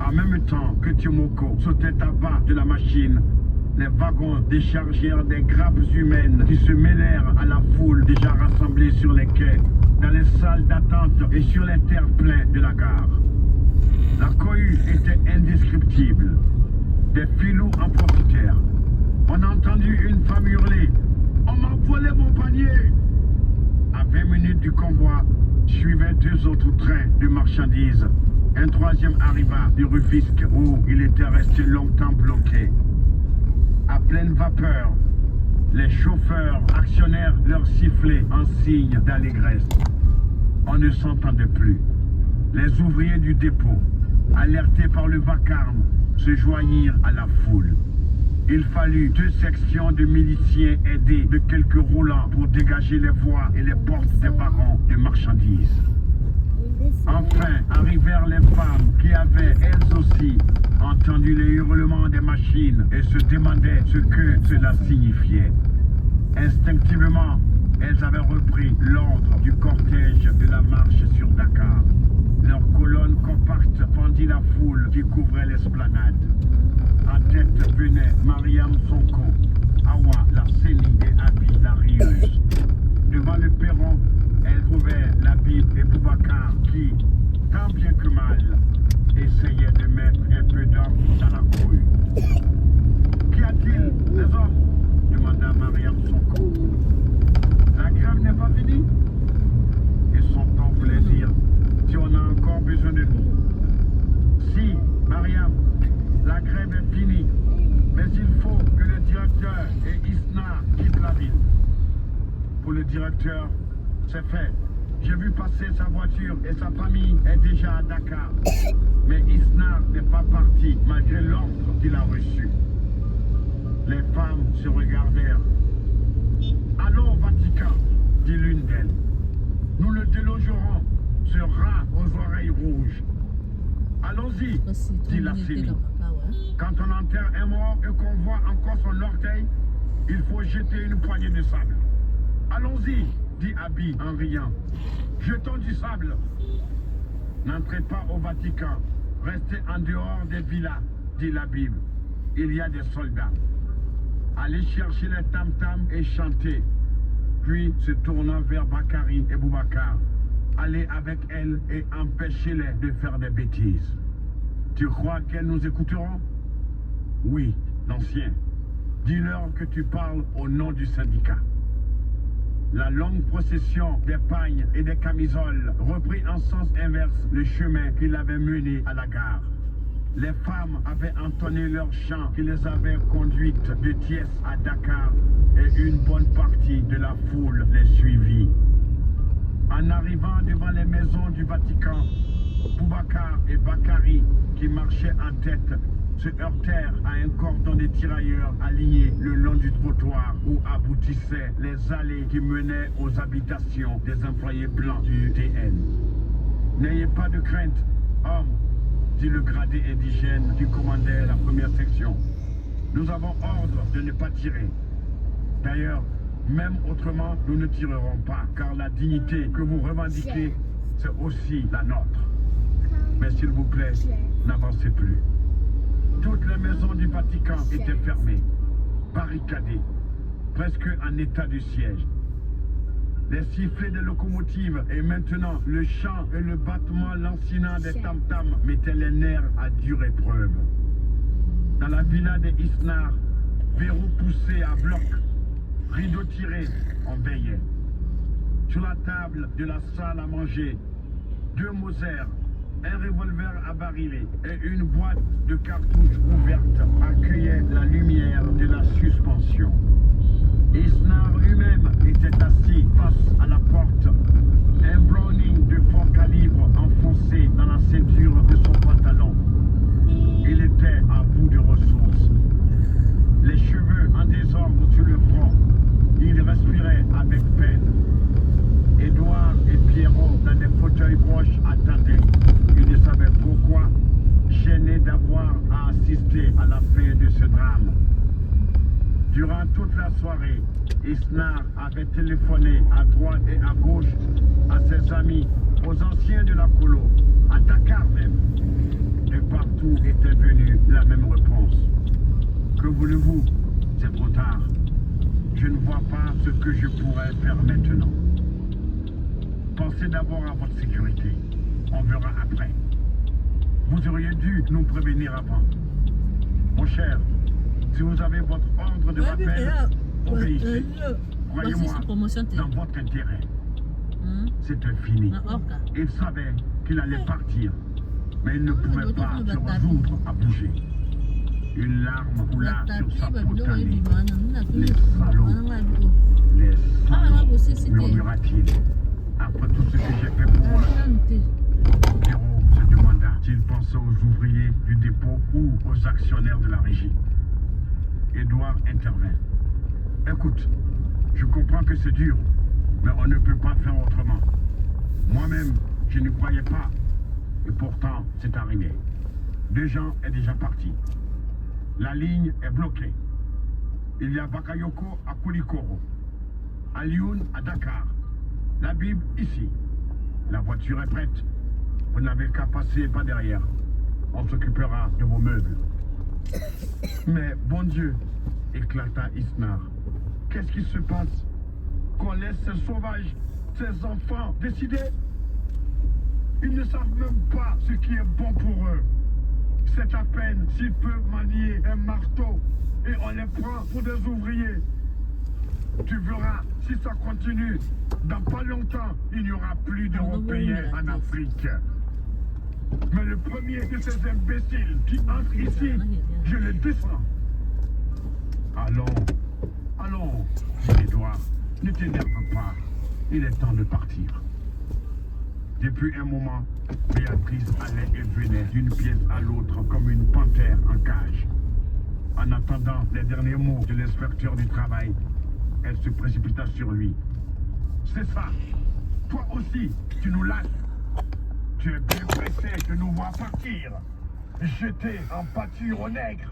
En même temps que Timoko sautait à bas de la machine, les wagons déchargèrent des grappes humaines qui se mêlèrent à la foule déjà rassemblée sur les quais, dans les salles d'attente et sur les terre-pleins de la gare. La cohue était indescriptible. Des filous en profitèrent. On a entendu une femme hurler « On m'a volé mon panier !» À 20 minutes du convoi, suivaient 2 autres trains de marchandises. Un troisième arriva du Rufisque où il était resté longtemps bloqué. À pleine vapeur, les chauffeurs actionnèrent leurs sifflets en signe d'allégresse. On ne s'entendait plus. Les ouvriers du dépôt, alertés par le vacarme, se joignirent à la foule. Il fallut 2 sections de miliciens aidés de quelques roulants pour dégager les voies et les portes des wagons de marchandises. Enfin arrivèrent les femmes qui avaient, elles aussi, entendu les hurlements des machines et se demandaient ce que cela signifiait. Instinctivement, elles avaient repris l'ordre du cortège de la marche sur Dakar. Leur colonne compacte fendit la foule qui couvrait l'esplanade. En tête venaient Mariam Sonko, Awa la Séni et Abi la rieuse. Devant le perron, elles trouvaient Labib et Boubacar qui, tant bien que mal, essayaient de mettre un peu d'ordre dans la cohue. Qu'y a-t-il, les hommes? Demanda Mariam Sonko. La grève n'est pas finie? Et son temps voulait dire, si on a encore besoin de nous. Si, Mariam, la grève est finie, mais il faut que le directeur et Isna quittent la ville. Pour le directeur, c'est fait. J'ai vu passer sa voiture et sa famille est déjà à Dakar. Mais Isna n'est pas parti malgré l'ordre qu'il a reçu. Les femmes se regardèrent. Allons au Vatican, dit l'une d'elles. Nous le délogerons, ce rat aux oreilles rouges. Allons-y, dit la Sénie. Quand on enterre un mort et qu'on voit encore son orteil, il faut jeter une poignée de sable. Allons-y, dit Abi en riant. Jetons du sable. N'entrez pas au Vatican. Restez en dehors des villas, dit la Bible. Il y a des soldats. Allez chercher les tam-tams et chanter. Puis, se tournant vers Bakari et Boubacar, allez avec elles et empêchez-les de faire des bêtises. Tu crois qu'elles nous écouteront? Oui, l'ancien. Dis-leur que tu parles au nom du syndicat. La longue procession des pagnes et des camisoles reprit en sens inverse le chemin qui l'avait mené à la gare. Les femmes avaient entonné leurs chants qui les avaient conduites de Thiès à Dakar et une bonne partie de la foule les suivit. En arrivant devant les maisons du Vatican, Boubacar et Bakari, qui marchaient en tête, se heurtèrent à un cordon de tirailleurs alignés le long du trottoir où aboutissaient les allées qui menaient aux habitations des employés blancs du DN. N'ayez pas de crainte, hommes, dit le gradé indigène qui commandait la première section. Nous avons ordre de ne pas tirer. D'ailleurs, même autrement, nous ne tirerons pas, car la dignité que vous revendiquez, c'est aussi la nôtre. Mais s'il vous plaît, n'avancez plus. Toutes les maisons du Vatican étaient fermées, barricadées, presque en état de siège. Les sifflets des locomotives et maintenant le chant et le battement lancinant des tam-tams mettaient les nerfs à dure épreuve. Dans la villa des Isnar, verrous poussés à bloc, rideaux tirés, on veillait. Sur la table de la salle à manger, 2 Moser, un revolver à barillet et une boîte de cartouches ouverte accueillaient la lumière de la suspension. Isnar lui-même était assis face à la porte, un Browning de fort calibre enfoncé dans la ceinture de son pantalon. Il était à bout de ressources. Les cheveux en désordre sur le front, il respirait avec peine. Édouard et Pierrot, dans des fauteuils proches, attendaient. Ils ne savaient pourquoi, gênés d'avoir à assister à la fin de ce drame. Durant toute la soirée, Isnar avait téléphoné à droite et à gauche à ses amis, aux anciens de la colo, à Dakar même. De partout, venu la même réponse. Que voulez-vous? C'est trop tard. Je ne vois pas ce que je pourrais faire maintenant. Pensez d'abord à votre sécurité. On verra après. Vous auriez dû nous prévenir avant. Mon cher, si vous avez votre ordre de rappel, obéissez. Croyez-moi, dans votre intérêt. C'était fini. Il savait qu'il allait partir, mais il ne pouvait pas se résoudre à bouger. Une larme coula sur sa peau tannée. Les salauds, les salauds, murmura-t-il. Après tout ce que j'ai fait pour eux. Pierrot se demanda s'il pensait aux ouvriers du dépôt ou aux actionnaires de la régie. Édouard intervint. Écoute, je comprends que c'est dur, mais on ne peut pas faire autrement. Moi-même, je ne croyais pas. Et pourtant, c'est arrivé. Dejean est déjà parti. La ligne est bloquée. Il y a Bakayoko à Koulikoro, Alioune à Dakar, la Bible ici. La voiture est prête. Vous n'avez qu'à passer pas derrière. On s'occupera de vos meubles. Mais bon Dieu, éclata Isnar. Qu'est-ce qui se passe? Qu'on laisse ces sauvages, ces enfants décider? Ils ne savent même pas ce qui est bon pour eux. C'est à peine s'ils peuvent manier un marteau et on les prend pour des ouvriers. Tu verras, si ça continue, dans pas longtemps, il n'y aura plus d'Européens en Afrique. Mais le premier de ces imbéciles qui entre ici, je le descends. Allons, allons, dit Édouard, ne t'énerve pas, il est temps de partir. Depuis un moment, Béatrice allait et venait d'une pièce à l'autre comme une panthère en cage. En attendant les derniers mots de l'inspecteur du travail, elle se précipita sur lui. C'est ça, toi aussi, tu nous lâches. Tu es bien pressé de nous voir partir, jeter en pâture aux nègres.